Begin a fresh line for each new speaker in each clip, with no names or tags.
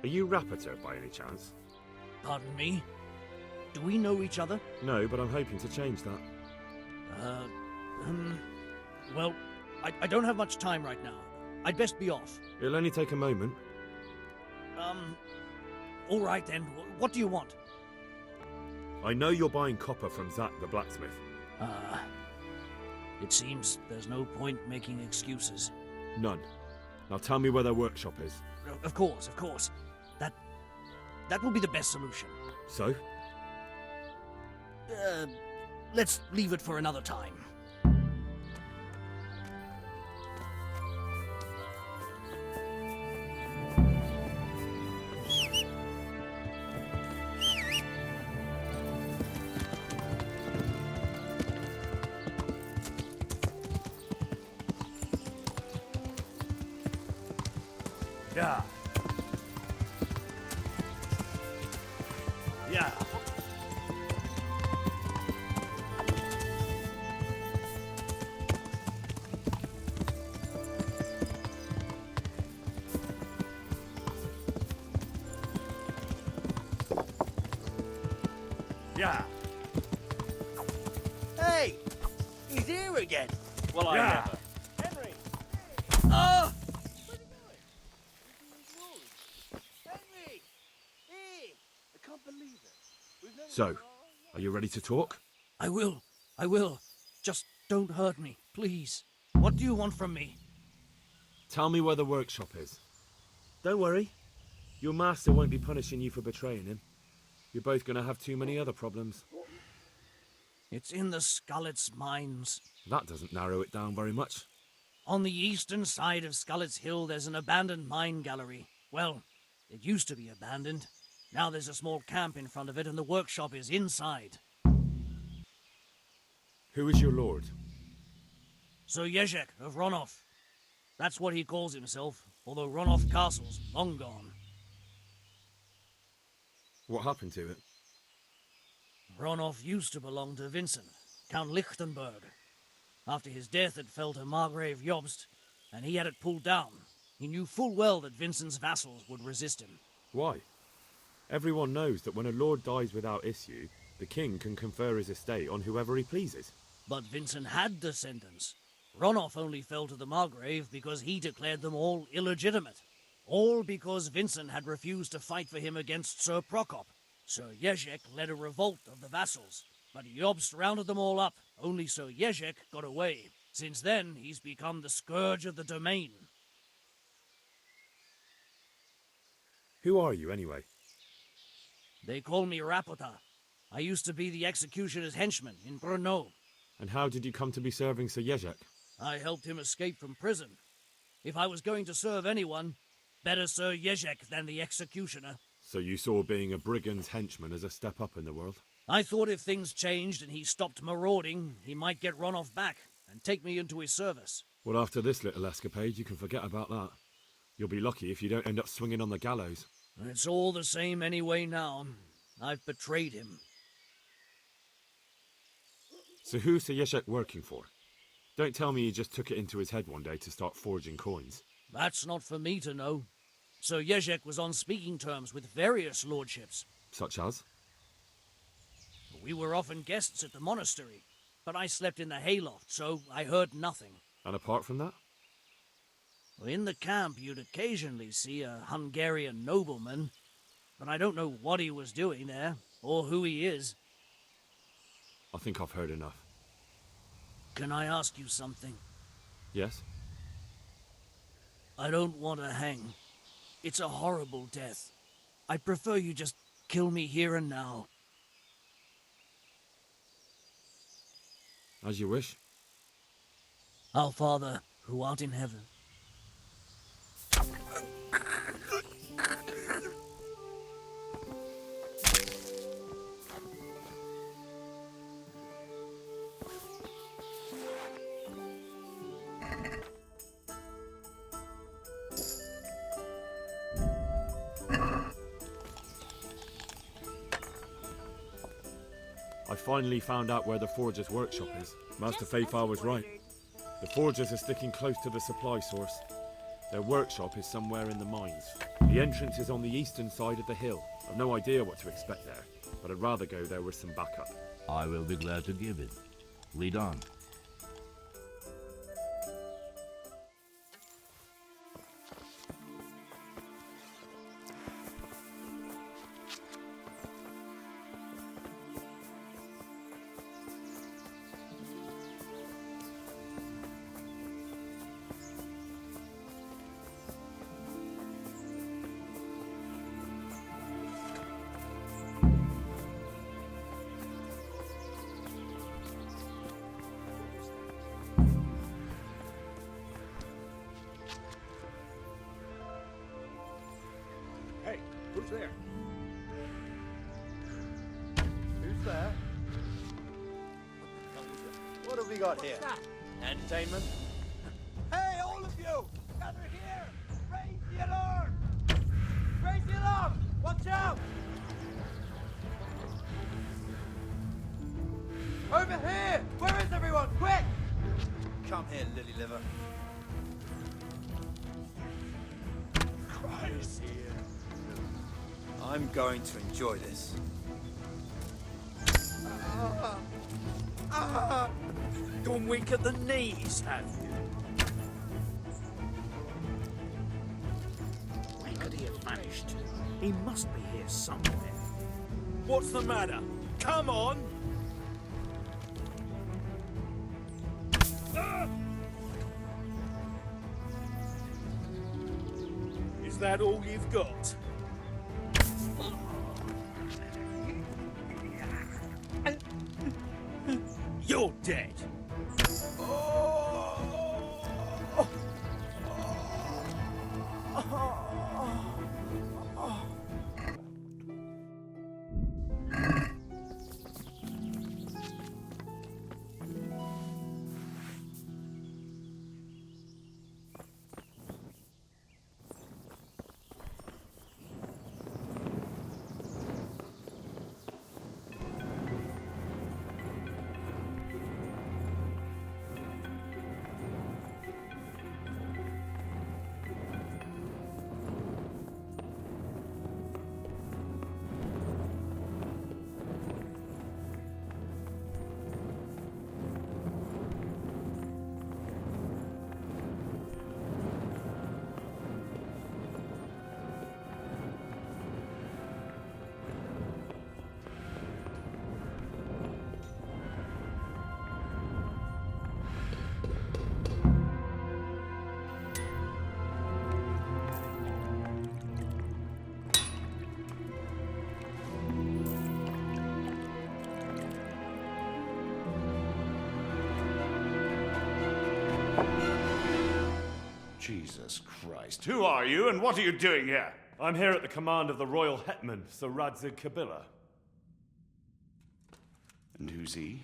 Are you Rapota by any chance?
Pardon me? Do we know each other?
No, but I'm hoping to change that.
Well, I don't have much time right now. I'd best be off.
It'll only take a moment.
All right then. What do you want?
I know you're buying copper from Zak the blacksmith.
It seems there's no point making excuses.
None. Now tell me where their workshop is.
Of course. That will be the best solution.
So?
Let's leave it for another time. Yeah. Yeah. Yeah. Hey! He's here again.
Well, I
Yeah.
never. Henry!
Oh!
Henry! Hey! I can't believe it. We've known
So, are you ready to talk?
I will. Just don't hurt me, please. What do you want from me?
Tell me where the workshop is. Don't worry. Your master won't be punishing you for betraying him. You're both going to have too many other problems.
It's in the Skalitz mines.
That doesn't narrow it down very much.
On the eastern side of Skalitz Hill, there's an abandoned mine gallery. Well, it used to be abandoned. Now there's a small camp in front of it, and the workshop is inside.
Who is your lord?
Sir Jezhek of Ronov. That's what he calls himself, although Ronov Castle's long gone.
What happened to it?
Ronov used to belong to Vincent, Count Lichtenberg. After his death, it fell to Margrave Jobst, and he had it pulled down. He knew full well that Vincent's vassals would resist him.
Why? Everyone knows that when a lord dies without issue, the king can confer his estate on whoever he pleases.
But Vincent had descendants. Ronov only fell to the Margrave because he declared them all illegitimate. All because Vincent had refused to fight for him against Sir Prokop. Sir Jezhek led a revolt of the vassals, but Jobst rounded them all up. Only Sir Jezhek got away. Since then, he's become the scourge of the domain.
Who are you, anyway?
They call me Rapota. I used to be the executioner's henchman in Brno.
And how did you come to be serving Sir Jezhek?
I helped him escape from prison. If I was going to serve anyone, better Sir Jezhek than the executioner.
So you saw being a brigand's henchman as a step up in the world?
I thought if things changed and he stopped marauding, he might get Ronov back and take me into his service.
Well, after this little escapade, you can forget about that. You'll be lucky if you don't end up swinging on the gallows.
It's all the same anyway now. I've betrayed him.
So who's Sir Jezhek working for? Don't tell me he just took it into his head one day to start forging coins.
That's not for me to know. Sir Jezhek was on speaking terms with various lordships.
Such as?
We were often guests at the monastery, but I slept in the hayloft, so I heard nothing.
And apart from that?
In the camp, you'd occasionally see a Hungarian nobleman, but I don't know what he was doing there, or who he is.
I think I've heard enough.
Can I ask you something?
Yes?
I don't want to hang. It's a horrible death. I prefer you just kill me here and now.
As you wish.
Our Father, who art in heaven.
I finally found out where the forger's workshop is. Master Fayfar was right. The forgers are sticking close to the supply source. Their workshop is somewhere in the mines. The entrance is on the eastern side of the hill. I've no idea what to expect there, but I'd rather go there with some backup.
I will be glad to give it. Lead on.
Hey, who's there? Who's there? What have we got here? Entertainment? Hey, all of you! Gather here! Raise the alarm! Raise the alarm! Watch out! Over here! Where is everyone? Quick! Come here, lily liver. Christ! I'm going to enjoy this.
Gone weak at the knees, have you? Where could he have vanished? He must be here somewhere. What's the matter? Come on! Is that all you've got? You're dead.
Jesus Christ. Who are you and what are you doing here?
I'm here at the command of the royal hetman, Sir Radzig Kobyla.
And who's he?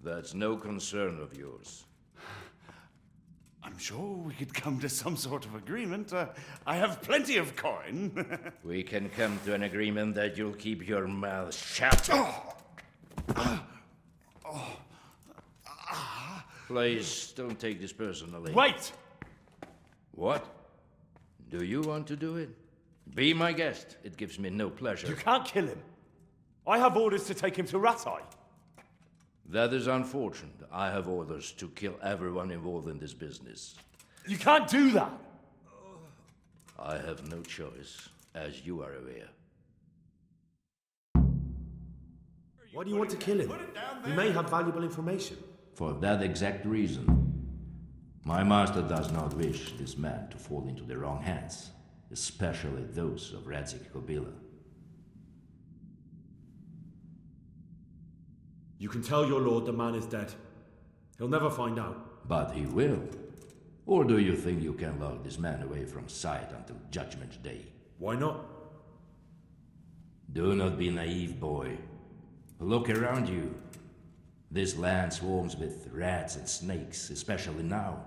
That's no concern of yours.
I'm sure we could come to some sort of agreement. I have plenty of coin.
We can come to an agreement that you'll keep your mouth shut. Please, don't take this personally.
Wait!
What? Do you want to do it? Be my guest. It gives me no pleasure.
You can't kill him. I have orders to take him to Ratai.
That is unfortunate. I have orders to kill everyone involved in this business.
You can't do that!
I have no choice, as you are aware.
Why do you want to kill him? He may have valuable information.
For that exact reason. My master does not wish this man to fall into the wrong hands, especially those of Radzig Kobyla.
You can tell your lord the man is dead. He'll never find out.
But he will. Or do you think you can lock this man away from sight until Judgment Day?
Why not?
Do not be naive, boy. Look around you. This land swarms with rats and snakes, especially now.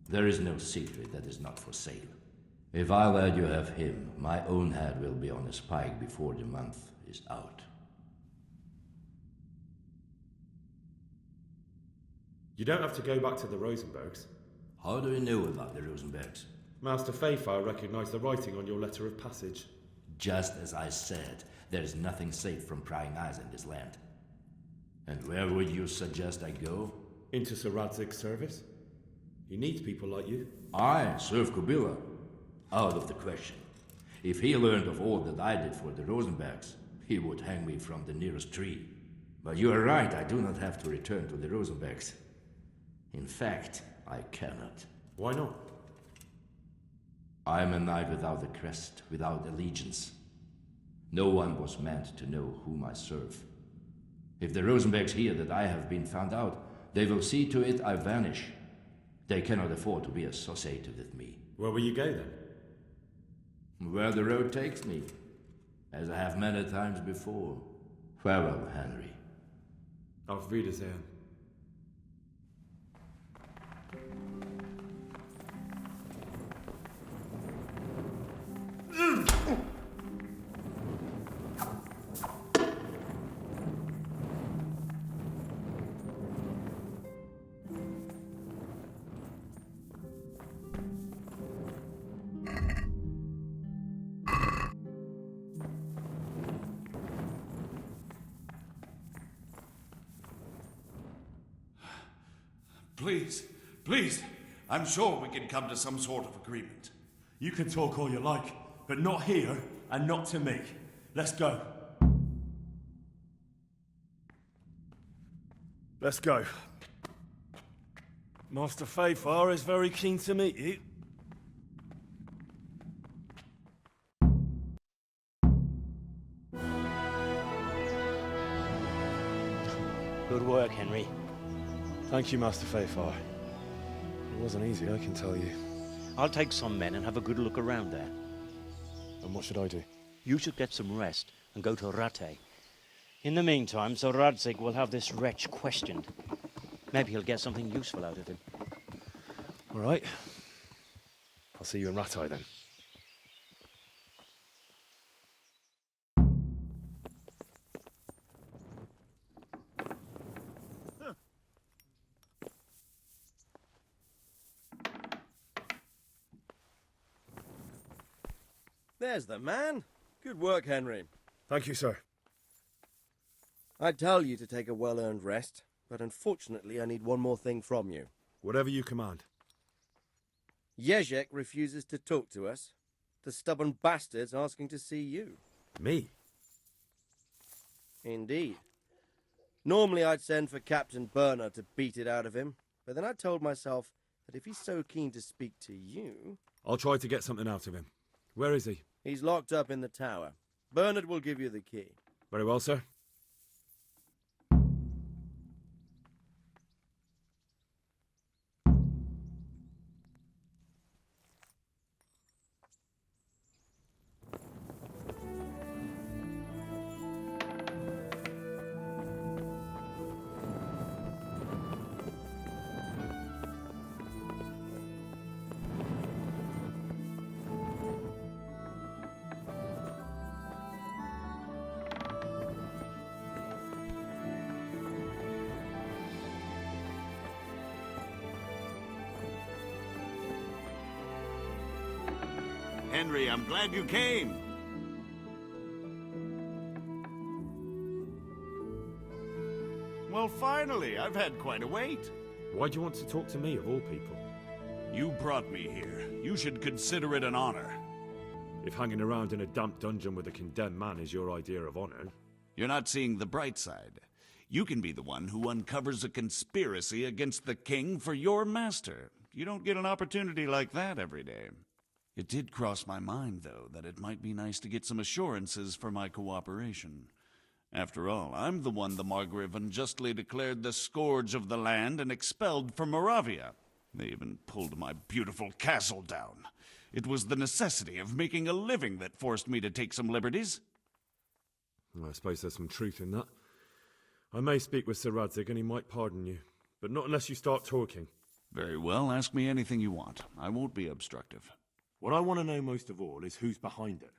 There is no secret that is not for sale. If I let you have him, my own head will be on a spike before the month is out.
You don't have to go back to the Rosenbergs.
How do you know about the Rosenbergs?
Master Fayfire recognised the writing on your letter of passage.
Just as I said, there is nothing safe from prying eyes in this land. And where would you suggest I go?
Into Sir Radzig's service. He needs people like you.
I serve Kobyla. Out of the question. If he learned of all that I did for the Rosenbergs, he would hang me from the nearest tree. But you are right, I do not have to return to the Rosenbergs. In fact, I cannot.
Why not?
I am a knight without a crest, without allegiance. No one was meant to know whom I serve. If the Rosenbergs hear that I have been found out, they will see to it I vanish. They cannot afford to be associated with me.
Where will you go then?
Where the road takes me, as I have many times before. Farewell, Henry.
Auf Wiedersehen.
Please, please, I'm sure we can come to some sort of agreement.
You can talk all you like, but not here and not to me. Let's go. Let's go.
Master Fayfire is very keen to meet you.
Good work, Henry.
Thank you, Master Fayfire. It wasn't easy, I can tell you.
I'll take some men and have a good look around there.
And what should I do?
You should get some rest and go to Rattay. In the meantime, Sir Radzig will have this wretch questioned. Maybe he'll get something useful out of him.
All right. I'll see you in Rattay then.
There's the man. Good work, Henry.
Thank you, sir.
I tell you to take a well-earned rest, but unfortunately I need one more thing from you.
Whatever you command.
Jezhek refuses to talk to us. The stubborn bastard's asking to see you.
Me?
Indeed. Normally I'd send for Captain Burner to beat it out of him, but then I told myself that if he's so keen to speak to you...
I'll try to get something out of him. Where is he?
He's locked up in the tower. Bernard will give you the key.
Very well, sir.
Henry, I'm glad you came. Well, finally, I've had quite a wait.
Why do you want to talk to me, of all people?
You brought me here. You should consider it an honor.
If hanging around in a damp dungeon with a condemned man is your idea of honor...
You're not seeing the bright side. You can be the one who uncovers a conspiracy against the king for your master. You don't get an opportunity like that every day. It did cross my mind, though, that it might be nice to get some assurances for my cooperation. After all, I'm the one the Margrave unjustly declared the scourge of the land and expelled from Moravia. They even pulled my beautiful castle down. It was the necessity of making a living that forced me to take some liberties.
I suppose there's some truth in that. I may speak with Sir Radzig and he might pardon you, but not unless you start talking.
Very well, ask me anything you want. I won't be obstructive.
What I want to know most of all is who's behind it.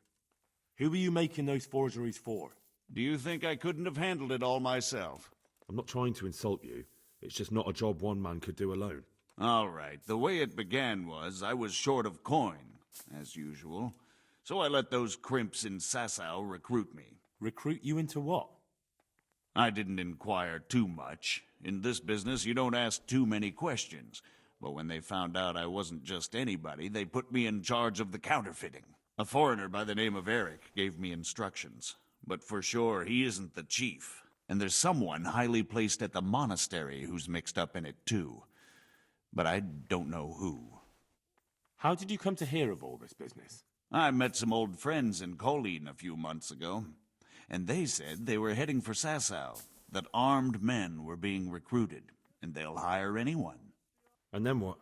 Who are you making those forgeries for?
Do you think I couldn't have handled it all myself?
I'm not trying to insult you. It's just not a job one man could do alone.
All right, the way it began was I was short of coin, as usual. So I let those crimps in Sasau recruit me.
Recruit you into what?
I didn't inquire too much. In this business, you don't ask too many questions. But when they found out I wasn't just anybody, they put me in charge of the counterfeiting. A foreigner by the name of Eric gave me instructions. But for sure, he isn't the chief. And there's someone highly placed at the monastery who's mixed up in it too. But I don't know who.
How did you come to hear of all this business?
I met some old friends in Colleen a few months ago, and they said they were heading for Sasau, that armed men were being recruited, and they'll hire anyone.
And then what?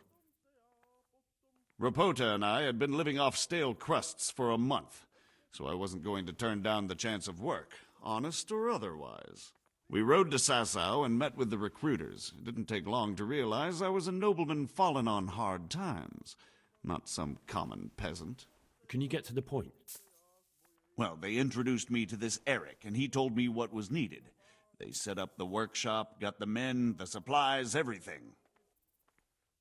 Rapota and I had been living off stale crusts for a month, so I wasn't going to turn down the chance of work, honest or otherwise. We rode to Sasau and met with the recruiters. It didn't take long to realize I was a nobleman fallen on hard times, not some common peasant.
Can you get to the point?
Well, they introduced me to this Eric, and he told me what was needed. They set up the workshop, got the men, the supplies, everything.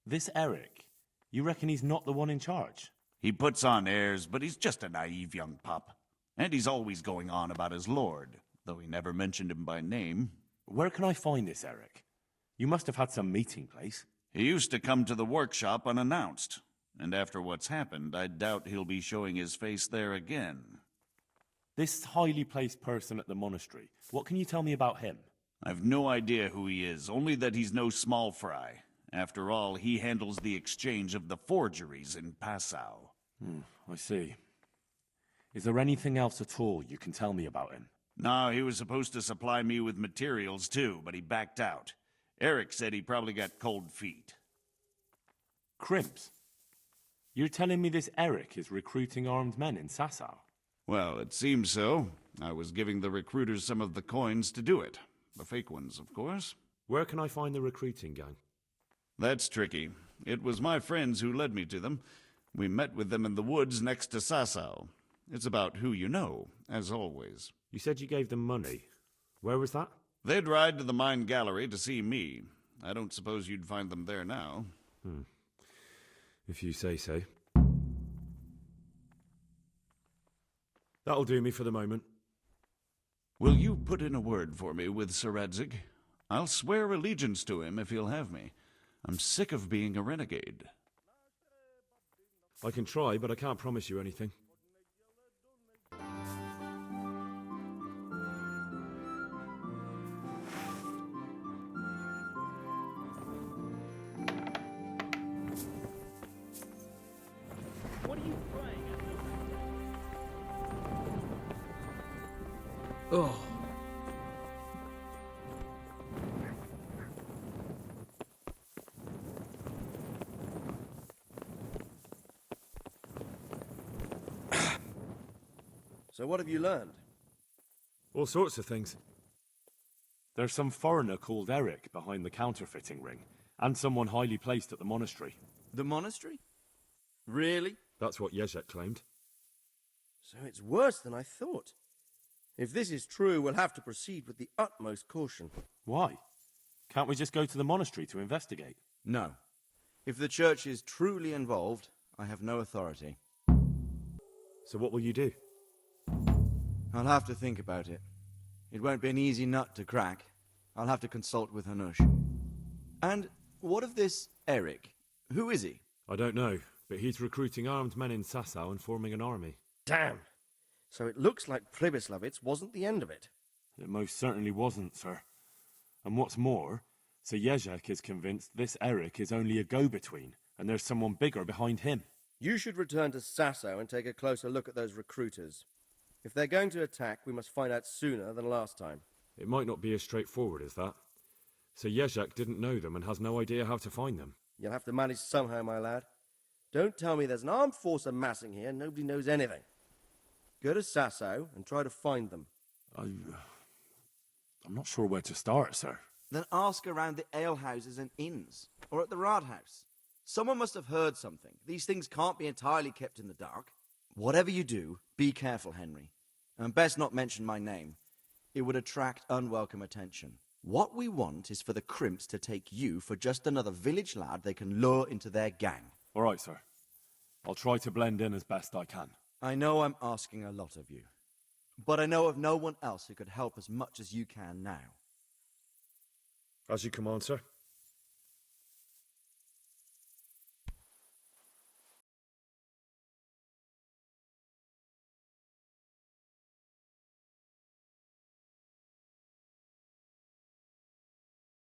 This Eric? You reckon he's not the one in charge?
He puts on airs, but he's just a naive young pup. And he's always going on about his lord, though he never mentioned him by name.
Where can I find this Eric? You must have had some meeting place.
He used to come to the workshop unannounced. And after what's happened, I doubt he'll be showing his face there again.
This highly placed person at the monastery, what can you tell me about him?
I've no idea who he is, only that he's no small fry. After all, he handles the exchange of the forgeries in Passau.
I see. Is there anything else at all you can tell me about him?
No, he was supposed to supply me with materials too, but he backed out. Eric said he probably got cold feet.
Crimps? You're telling me this Eric is recruiting armed men in Sasau?
Well, it seems so. I was giving the recruiters some of the coins to do it. The fake ones, of course.
Where can I find the recruiting gang?
That's tricky. It was my friends who led me to them. We met with them in the woods next to Sasau. It's about who you know, as always.
You said you gave them money. Where was that?
They'd ride to the mine gallery to see me. I don't suppose you'd find them there now.
If you say so. That'll do me for the moment.
Will you put in a word for me with Sir Radzig? I'll swear allegiance to him if he'll have me. I'm sick of being a renegade.
I can try, but I can't promise you anything.
What are you praying at?
Oh.
So what have you learned?
All sorts of things.
There's some foreigner called Eric behind the counterfeiting ring, and someone highly placed at the monastery.
The monastery? Really?
That's what Jezhek claimed.
So it's worse than I thought. If this is true, we'll have to proceed with the utmost caution.
Why? Can't we just go to the monastery to investigate?
No. If the church is truly involved, I have no authority.
So what will you do?
I'll have to think about it. It won't be an easy nut to crack. I'll have to consult with Hanush. And what of this Eric? Who is he?
I don't know, but he's recruiting armed men in Sasau and forming an army.
Damn! So it looks like Pribyslavitz wasn't the end of it.
It most certainly wasn't, sir. And what's more, Sir Jezhek is convinced this Eric is only a go-between, and there's someone bigger behind him.
You should return to Sasau and take a closer look at those recruiters. If they're going to attack, we must find out sooner than last time.
It might not be as straightforward as that. Sir Jezhek didn't know them and has no idea how to find them.
You'll have to manage somehow, my lad. Don't tell me there's an armed force amassing here and nobody knows anything. Go to Sasau and try to find them.
I'm not sure where to start, sir.
Then ask around the alehouses and inns, or at the Rathaus. Someone must have heard something. These things can't be entirely kept in the dark. Whatever you do, be careful, Henry. And best not mention my name. It would attract unwelcome attention. What we want is for the crimps to take you for just another village lad they can lure into their gang.
All right, sir. I'll try to blend in as best I can.
I know I'm asking a lot of you, but I know of no one else who could help as much as you can now.
As you command, sir.